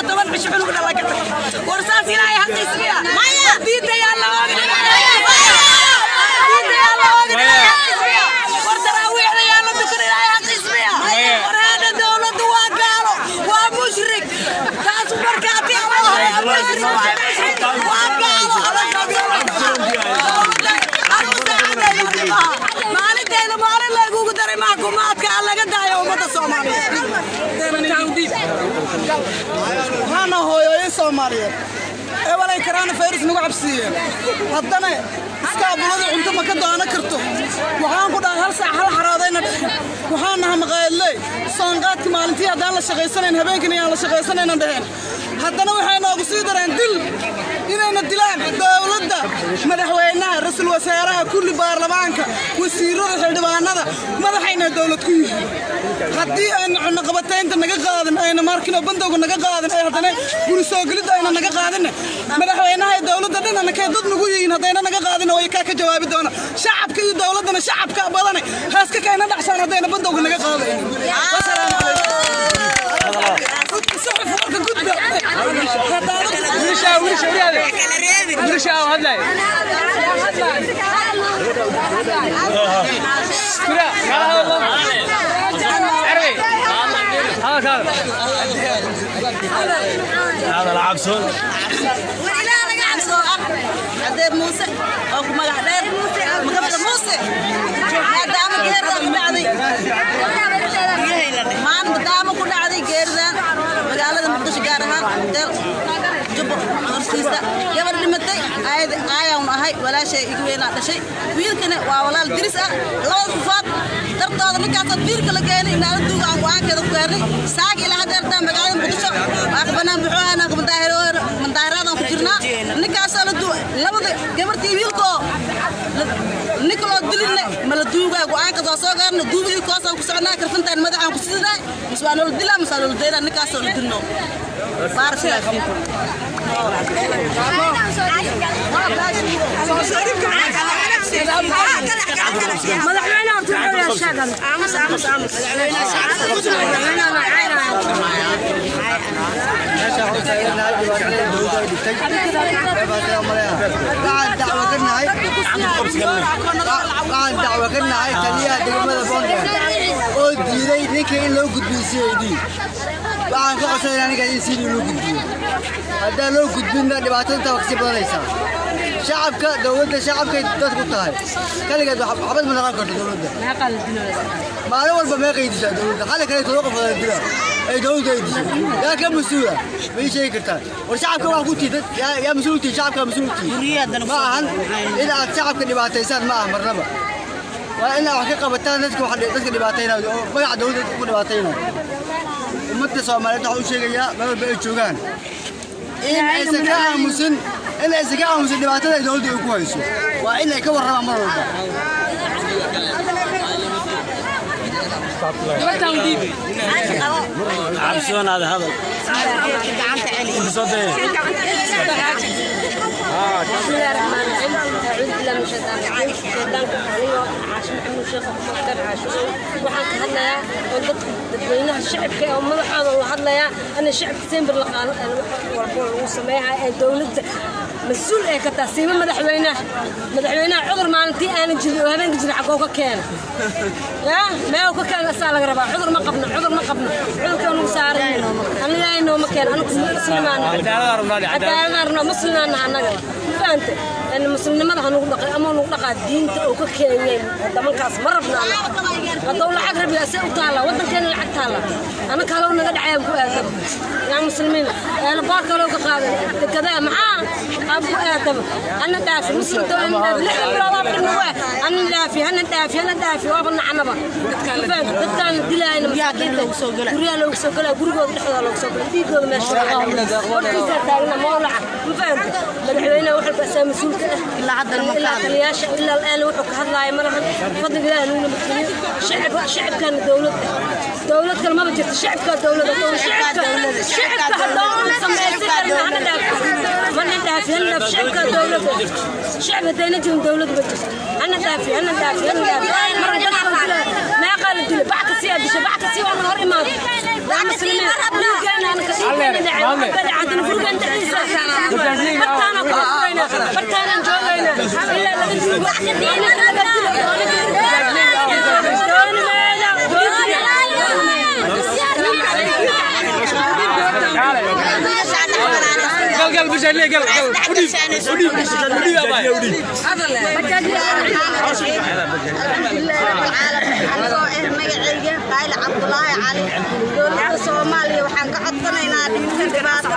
طبعا بشحن ولا لا كده ورصاصي لا يا حتى يسميها مايا ديتا يا الله ديتا يا الله ورتراوي يا الله ذكر يا حتى يسميها ورهذا الدولة وقالوا ومشرك تاسو بركاتي الله maalinteena maalin lagugu daray maxkumaadka aan laga daayo ummadda Soomaaliyeed waxaan hooyooyin Soomaaliyeed ee walay karaan fayras nagu cabsiiyeen haddana iska bulada cunto ma ka doonan karto waxaan ku dhahay hal saac hal xaraadayna waxaan nahay maqaayadley soonqaadkii maalintii haddaan la shaqaysanayn habeenkii aan la shaqaysanayna dhaheen haddana waxay noogu sii dareen dil inayna dilaan dowladda madaxweynaha ra'iisul wasaaraha kulli baarlamaanka wasiirada xildhibaanada madaxayna dowlad ku yihiin haddii aan cunaqabataynta naga qaadan ayna markino bandowga naga qaadan ay haddana guri soo gelid ayna naga qaadan madaxweynaha iyo dowladda dhanna kay dad nagu yihiin haddayna naga qaadan way ka jawaabi doona shacabka iyo dowladana shacabka badan haaska kayna dhaxsaan haddayna bandowga naga qaadan assalaamu هذا العكسون ولا لا عكسون هذا موسى او مغدير مقبل موسى هذا ما غير بعدي ما مدام ku dhacday geerdan magaalada muqdisho gaar ahaan dal jubbo horsiisa gabar dhimatay ayaan ahay walaashay igu weena dhashay wiilkana waa walaal diris ah laba qofood dartooda ninkaas biirka la keenay inaa duuga aan waankeeda ku gaarnay saag ilaa hadda magaalada muqdisho aqbana buuxana mandaaradan ku jirnaa ninkaas la duuga labada gabartii wiilko nikolo dilinne mala duuga go'aanka soo gaarna duubii koosaan ku soconaa karfantaan madaxan ku sidaa مسؤول الدلا مسؤول الدلا نكاسر الدنو بارك الله فيكم مدحوينا بتقول يا شغل امس دعوة كنا هاي كلية دقمة بوندا وديدي نيكي لو قدبيسيدي waxaan ka codsanay aniga in si loo gudbiyo hada loo gudbina dhibaatada waqti badanaysa shacabka dawladda shacabka dad ku tahay kaliya waxba ma naqan karto dawladda ma qalbino maalin walba ma qeydisa dawladda xal kale too qof wada dila ay dawladda ay dishay yaa ka masuula way sheegi kartaa war shacabka wax ku tiid yaa masuulti shacabka masuulti ma ahan ila shacabka dhibaataysan ma aha marnaba waa in wax ka qabataan dadka dhibaatayna magaca dawladda ku dhibaatayna ummadda Soomaaliyeed waxa uu sheegaya meel bay joogan in ay isaga aamusin dhibaatada dawladda ay ku hayso waa in ay ka warramaan mar walba عبسون هذا gacanta celi بسم الله الرحمن الرحيم أعوذ بالله من الشيطان الرجيم شيطانك حاليا عاشم محمد الشيخ مختار عاشور waxaan ka hadlayaa oo dadweynaha shacabka oo madaxooda la hadlaya ana shacabka Soomaaliyeed la qaadan walbo lagu sameeyaa ee dawladda mas'uul ee ka taasiima madaxweynaha cudur maalintii aan jirin oo habeenka jira xaqoo ka keen ma oo ka keen asaa laga rabaa cudur ma qabno cudurka uu saaray aniga inoo ma keen anigu muslimaan cadaalad muslimaan anaga فهمت أن المسلمين ما ذهنوا نقطة أما نقطة دين أو ككيان هذا من كاس مرة بنا الدولة عقرب يأسر وطالع وده كان العقد طالع أنا كانوا نقد عيب كأدب يا مسلمين أنا باكر لو كقادر كذا معاه أبو أدب أنا دافع مسلم دولة أنا دافع وابن عنبا فهمت كان دلائل مساكين لو سوقنا كوريا لو سوقنا غرقوا لحظة لو سوقنا دي دول ماشي وكذا تاعنا مولع فهمت مدحوينا وحنا بس مسؤول إلا عدل المقاعد إلا الآن وحنا كهذا مرة فضل الله إنه مسلمين شعب كان دولة كان ما بجت الشعب كان دولة شعب كان دولة سمعت أنا دافع ما ندافع أنا في شعب كان دولة شعب هذين جون دولة بجت أنا دافع مرة ما قال الدولة بعد سيادة بعد سيادة نهار إمام يا مسلمين قال بجلي قال ودي يا باي ودي عبد الله علي دولة الصومالية وحن كعطنا دينك دبادة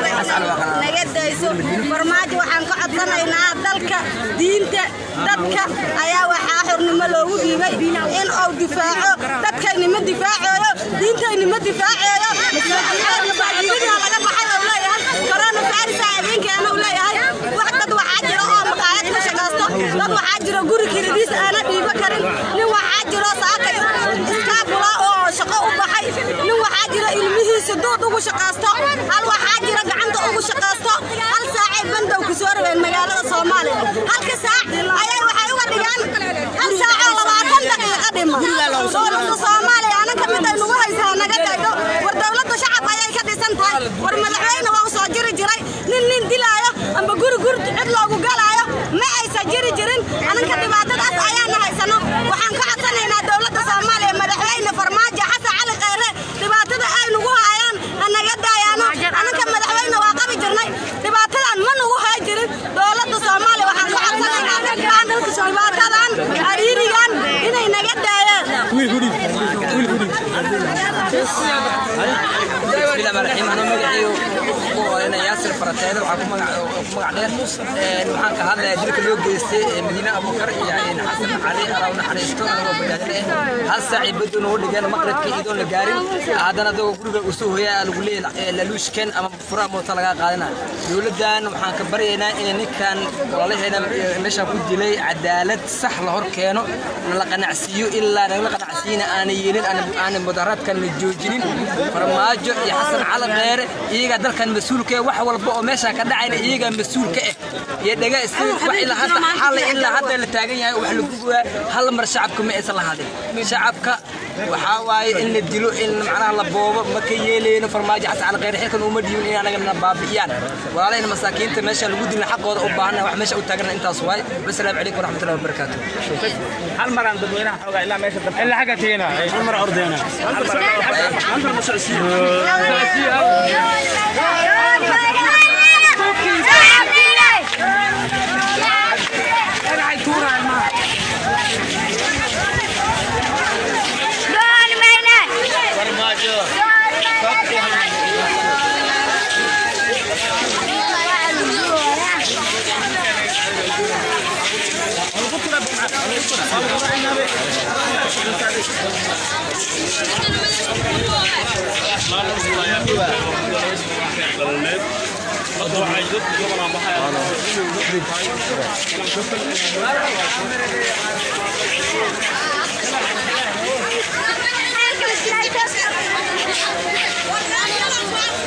نجديسو فرماجي وحن كعطنا دلك دينك دتك أيا وحاحر نملو ديبي إن أو دفاعه دتك إن ما دفاعه دينك إن ما دفاعه كورونا فارس عينك أنا ولاي واحد وحاجر مقاعد مشقاسته dad waxa jira guri kirdiis ana dhiiba karin nin waxa jira saakay iskaabula oo shaqo u baxay nin waxa jira ilmihiisa dood ugu shaqaasto hal waxa jira gacanta ugu shaqaasto hal saacay bandow ku soo rabeen magaalada Soomaaliya halka saac ayay waxay uga dhigaan hal saac oo 20 daqiiqo dhima dowladda Soomaaliya ana kamid ay nagu haysaa naga daydo war dowladda shacab ayay ka dhisan tahay war madaxweyne waa soo jiri jiray nin dilaayo amba guri cid loogu galaayo ma aysan jiri jirin anaka dhibaatadaas ayaan haysano waxaan ka codsanaynaa dowladda Soomaaliya madaxweyne Farmaajo Xasan Cali Khayre dhibaatada ay nagu hayaan anaga daayano anaka madaxweyne waa qabi jirnay dhibaatadan ma nagu hay jirin dowladda Soomaaliya waxaan ka codsanaynaa dhibaatadan ariirigan inay naga daayaan أنا ياسر فرتين وعكم مقعدين وحنا كهذا يدرك اليوم جيستي مدينة أبو بكر يعني حسن علي أراونا حريستو أنا وبجاني هالساعة بدون هو اللي جانا مقرد كيدون الجاري هذا نادو قرب أسوه هي القليل للوش كان أما فرا مطلقة قادنا يولد دان وحنا كبرينا إن كان والله هنا مش أقول جلي عدالة صح لهور كانوا نلقى نعسيو إلا نلقى نعسينا أنا يلين أنا مدارات كان الجوجين فرماجو يحسن على غير يجا دل كان مسؤول كه واحد ولا بقى ماشى كده عين يجا مسؤول كه يدقى استوى وإلا حتى حال إلا هذا اللي تاجين وحلو جوا هل مر شعبكم إيش الله هذا شعبك وحاواي إن الدلو إن معنا لبوب مكيلين فرماجة حتى على غير حكم ومديون إن أنا جمنا بابيان وعلى إن مساكين تمشى الوجود اللي حق وضع أبانا وحمشى وتاجرنا أنت صواي والسلام عليكم ورحمة الله وبركاته هل مرة عند دوينا حاجة إلا ماشى إلا حاجة تينا هل مرة أرضينا هل مرة مسؤولين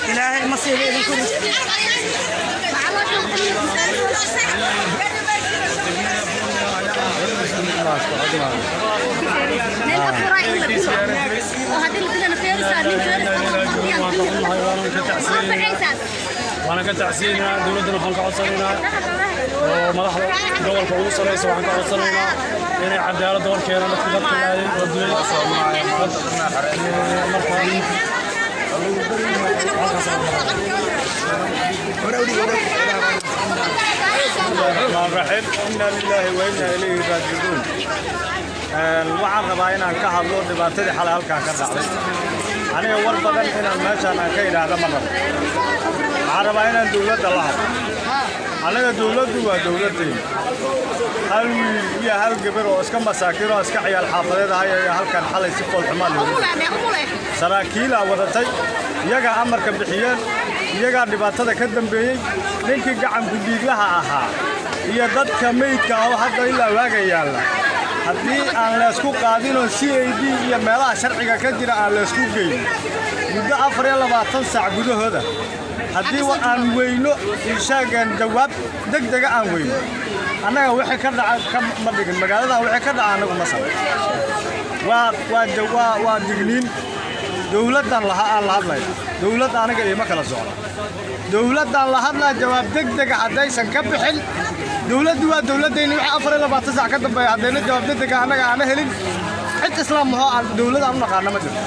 إلهي المصير لكم وأنا كتعسينا دولتنا خلق عصرنا ومرحلة دول فوز رئيس وحنا عصرنا يعني عدالة دول كيران تقدر تلاقي ردوي الرحيم إنا لله وإنا إليه راجعون waxaan rabaa inaan ka hadlo dhibaatadii xalay halka ka dhacday aniga war badan inaan meeshaan ka ilaahdo ma rabo waxaan rabaa inaan dawladda la hadlo aniga dawladdu waa dawladdeena hal wiil iyo hal gabar oo iska masaakiin oo iska ciyaal xaafadeed ayaa halkan xalay si fool xumaan saraakiila wadatay iyaga amarka bixiyeen iyaga dhibaatada ka dambeeyay ninkii gacan ku dhiiglaha ahaa iyo dadka meydka oo hadda ilaa waaga yaala haddii aan la isku qaadin oo CID iyo meelaha sharciga ka jira aan la isku geeyin muddo 24 saac gudahooda haddii aan weyno inshagan jawaab degdeg aan weyno annaga wixii ka dhaca ma dhigin magaalada wixii ka dhaca anagu ma sabab waa digniin dawladdan laha aan la hadlay dawladda anaga ima kala socdo dowladdan la hadlaa jawaab degdeg ah haddaysan ka bixin dowladdu waa dowladdeeni wixii 24 saac ka dambeeya haddayna jawaab degdeg ah annaga aana helin cid islaam mahoo aan dowladda aan u naqaana ma jirto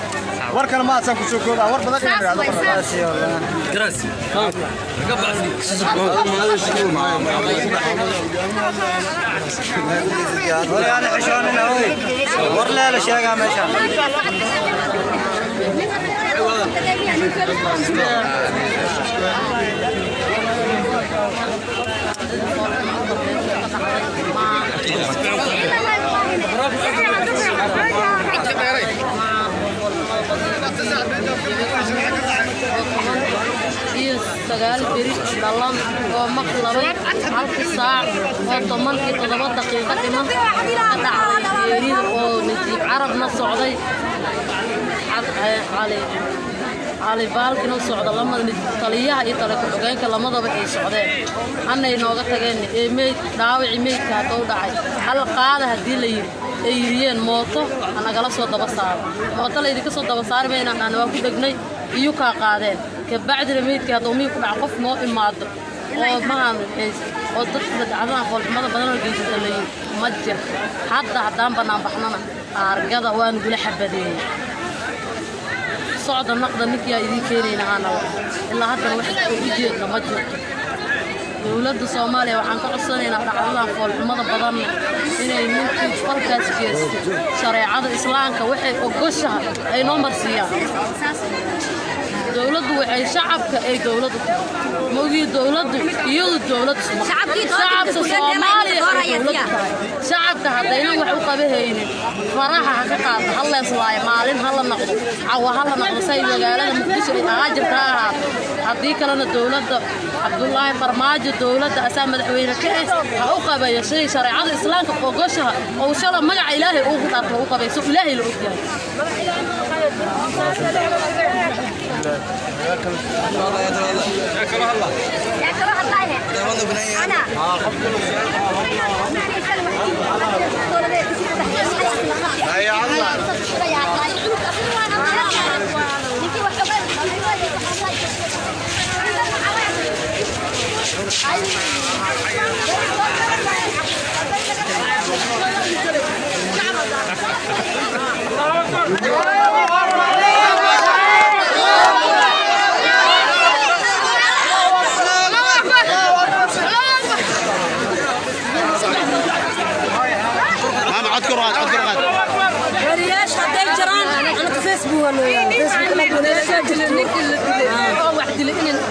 warkana ma asan ku soo koodaa war badan inay raado sagaal beri dhalan oo maqlabay halka saac oo 17 daqiiqo dhiman geerida oo nasiib carabna socday علي بالكنا صعد لما تليها يطلع كحجينك لما ضبط يصعدين أنا ينوقت تجني إيميل داوي إيميل كاتو داعي هل قاعدة هدي لي يريان موتو أنا جالس صوت بصار موتو اللي يدك صوت بصار بين أنا واقف دقني يوكا قاعدين كبعد الإيميل كاتو مي كل عقف مو إماد أو ما عم إيش أو تطلع عذاب فول ما بدنا نجلس تلي مجر حتى بنام بحنا أرجع وان نقول حبدين صعد النقد نكيا يدي كيرين أنا إلا هذا الواحد يجي لمجد ولاد الصومالي وعن قصنا على فول ما ضبطنا إن ممكن فرق كاس شريعة الإسلام كواحد وقشها أي نمبر سياق دولة وعي شعب كأي دولة موجود دولة يود دولة شعب الصومالي شعب كهذين وحقوق بهين فرحة حقيقة هلا صلاة مالين هلا نقد أو هلا نقد سيد وقال مقدس الأجر تاعها هذيك لنا دولة عبد الله فرماج دولة أسامة الحوينة كيس حقوق بيا شيء شريعة الإسلام وقشها أو شاء الله مجا إلهي أوقات حقوق بيا سو إلهي الأوقات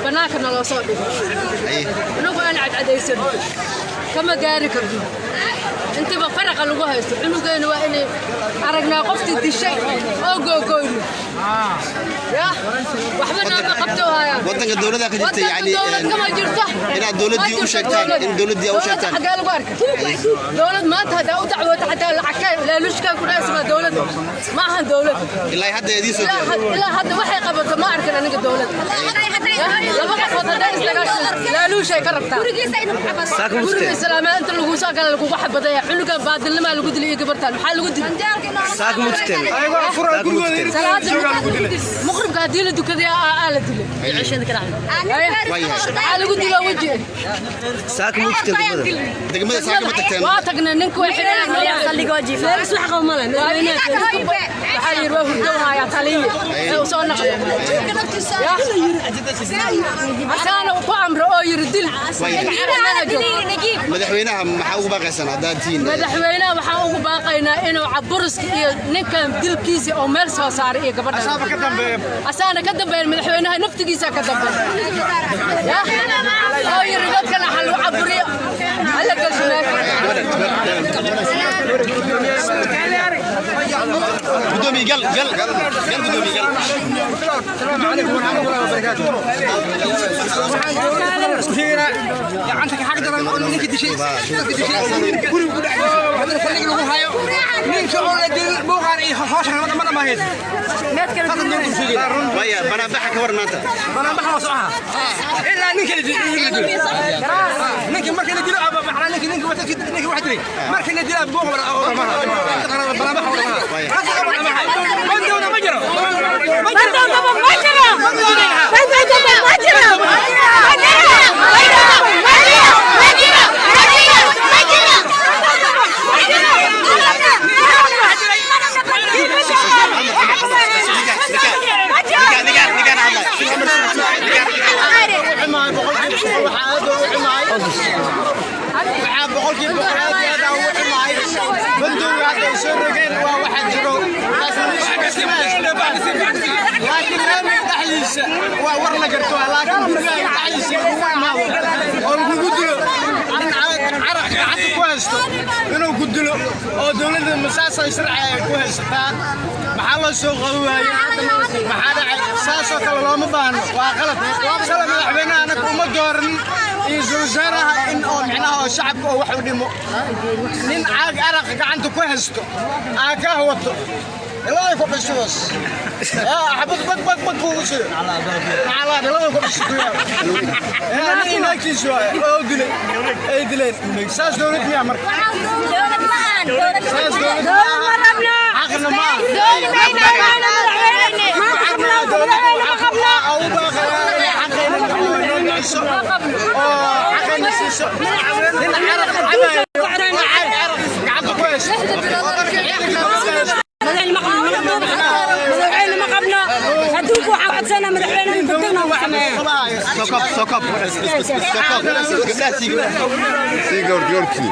بناكنا لو صادق نبغى نلعب عديسن كما قاري كردو انت بفرق لو هيست انو كان واني ارغنا قفتي دي شيء او غوغوي يا وحبنا ما قبتوها يا ودنك الدوله ذاك جبت يعني كما جرته الى الدوله دي وشيغتان ان الدوله دي او شيغتان حق قالوا بارك دوله ما تهدى او دعوه حتى الحكايه لا لوشكا كنا اسمها دوله ما ها دوله الا حد يدي سو لا حد waxay qabato ma arkin aniga dawladda laba qof haday islaga la luushay ka rabtaa gurigiisa inuu xabad gurigiisa salaamaanta lagu soo galay lagu xabadaya xulugan baadilnima lagu dilay gabartan waxa lagu dilay saak muqteen aygo fura gurigooda salaada muqribka hadii la dukaday la dilay cishada ka dhacay waxa lagu dilay waji saak muqteen degmada saak ma tagteen waa tagna ninku waxa xireen salliga waji feeris wax qawmalan waxa yirwa hurdowha ya taliye oo soo naqday عشان وقامر أو يردل مدحوينها محاوق باقيسنا داتين مدحوينها محاوق باقينا إنه عبرس نكمل دل كيسي أو ملس وصار إيه قبل عشان كذب بين مدحوينها نفط كيسة كذب يا أو يردل كنا حلو عبري على كذا بدومي قل بدومي قل السلام عليكم ورحمة الله وبركاته عندك حق ترى انك تشي قولوا كل هذا الفريق اللي هو هايو مين شغل ديال بوغاري هاش ما هي ما تكلم ويا بنا بحك ورنا انت بنا بحك وصعها الا نك اللي نك ما كان يدير معنا نك واحد لي ما كان يدير بوغ بنا بحك ورنا warkiisa waa war la garto laakiin gurigaaga dhacdiisa kuma imaado oo lagu dilo in caraq gacanta ku haysto inuu ku dilo oo dowladda masaasay sharciga ku haysataa maxaa loo soo qawaayay maxaa dhacay saasoo kale looma baahno waa qalad sala madaxweynaha anaga uma dooran iyo wasaaraha in oo micnaha oo shacabka oo wax u dhimo nin caag caraq gacanta ku haysto aa ka wato ilaa ku dhashoos حبط بق بق بق بوسه على لا يكون الشكوى انا هناك شويه اي دلين ساس دولت يا مر دولت معان ساس دولت عقلنا ما دولت بينا ما قبلنا قبلنا او باقي حقنا حقنا سيسو هنا عرق عرق قاعد كويس هدوك وعد سنة مدحونا بدنا وحنا سوكب سيجور جوركي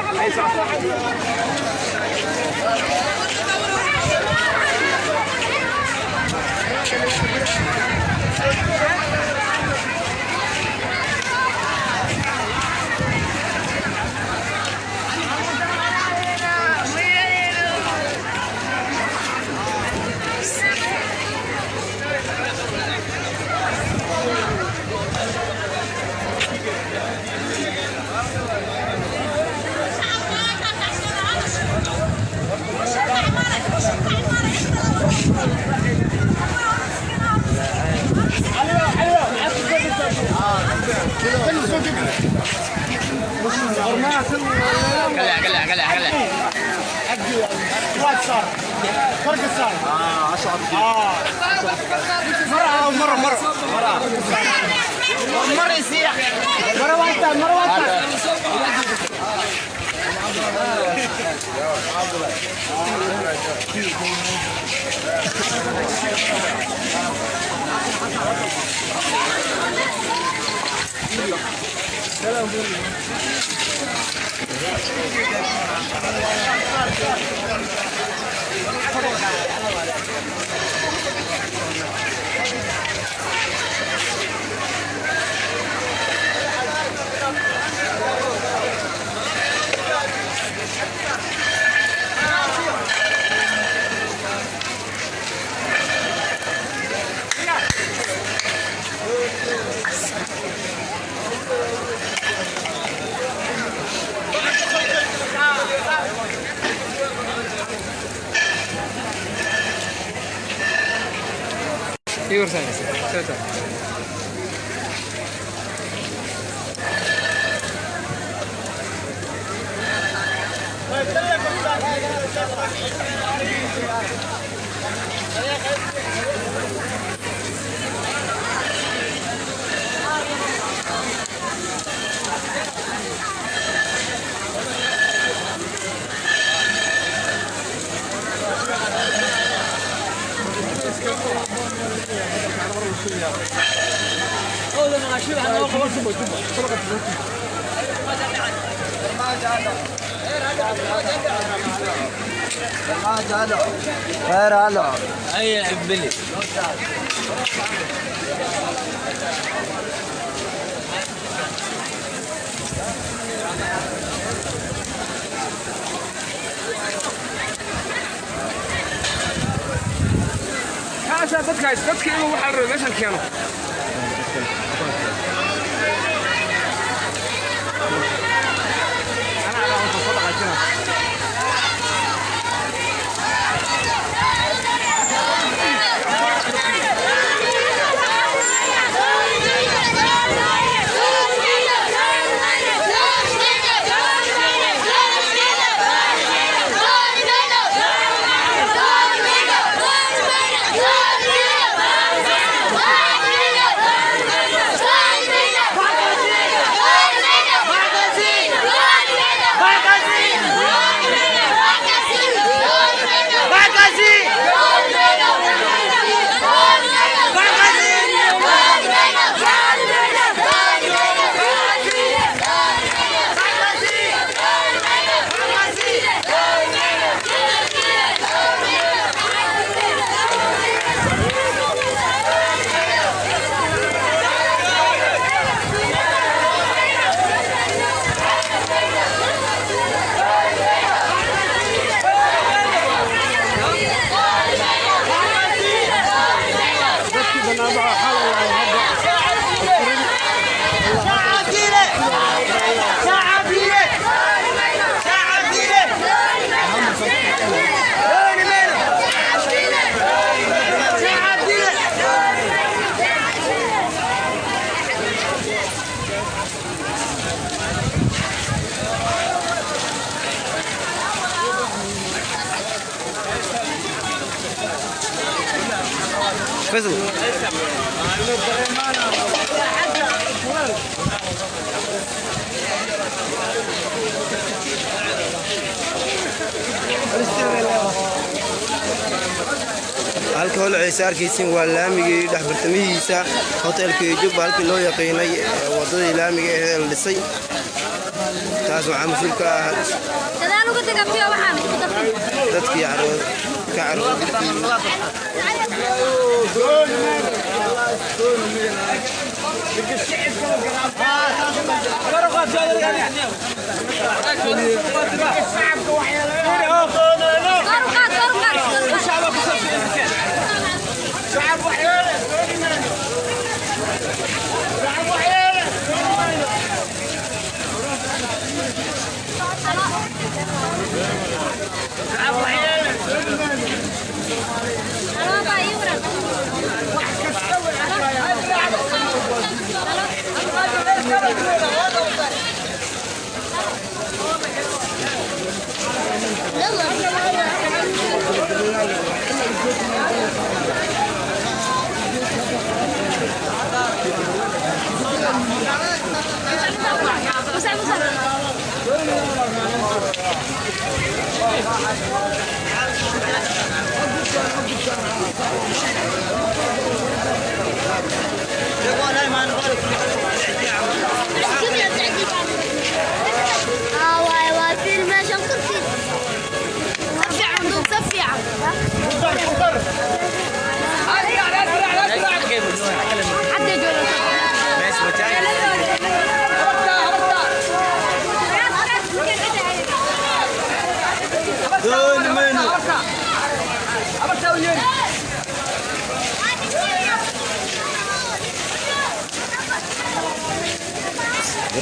غير هلا اي حبلي هذا بدك إنه واحد رجع مثل كانوا أنا على متصل على كذا فيصل halka hol ciisaarkiisin waa laamigii dhex bartamihiisa hotelkii Jubba halkii loo yaqiinay wadadii laamiga ee la dhisay taas waxaa mas'uul ka ah dadkii ka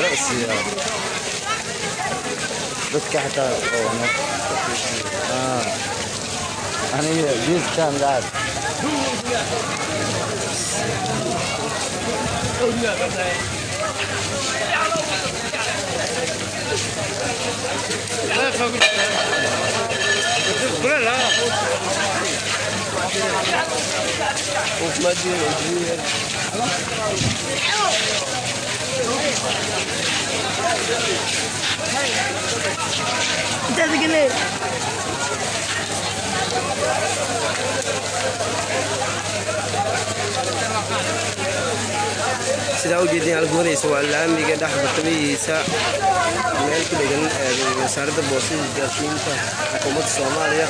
رأسي بدك حتى أنا جيت كان قاعد وفي مدينة انت تقول sida u jeedin halka wareysa waa laamiga dhex bartamihiisa meel ku dhegan wasaaradda boostada gaarsiinta xukuumadda Soomaaliya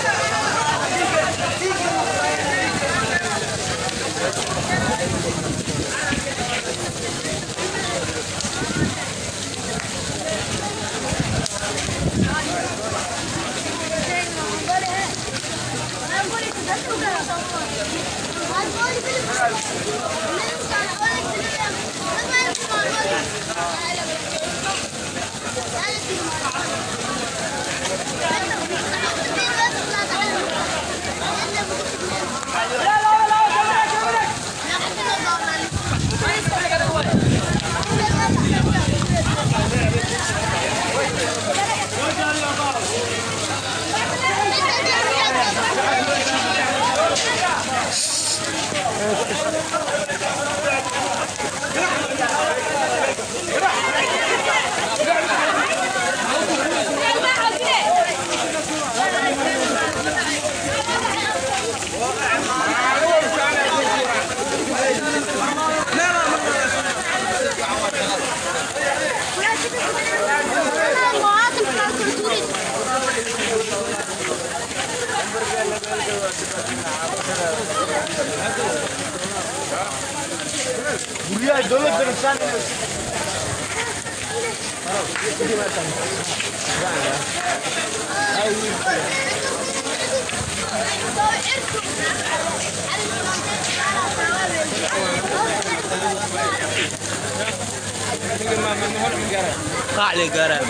قاعد قارع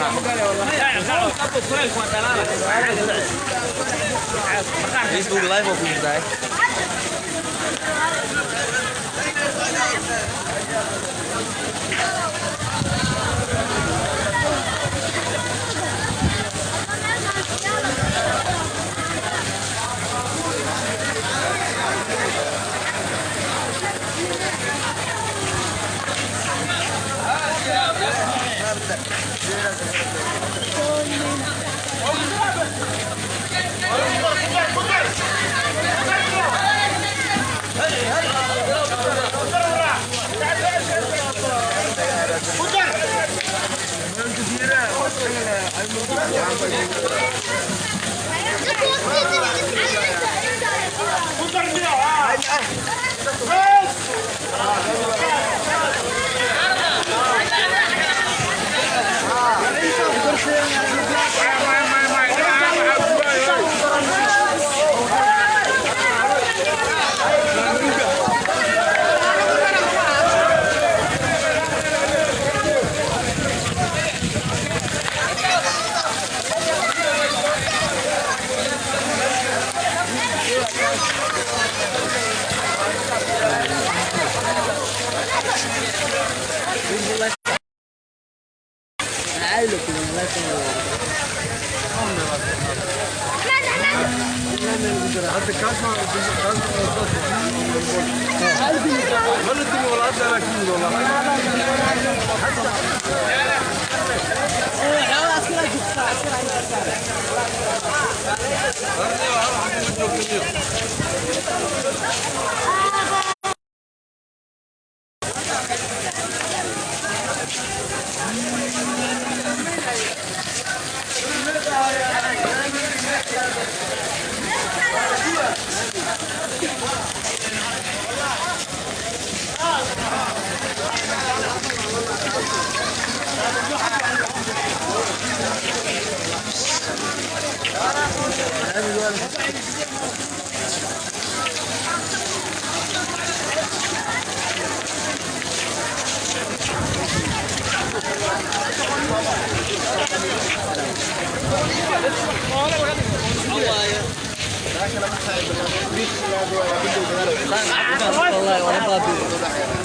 فيسبوك لايف وكل ازاي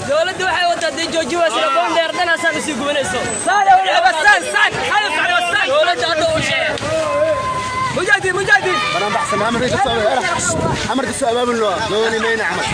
دولة waxay wada joojiyo telefoon dheerdana saan si gubanayso saada wali basaan saan hayo saada basaan dowladda hadda u sheeg مجاهدين انا بحسن عمر عمر السؤال من لو دوني مين عمر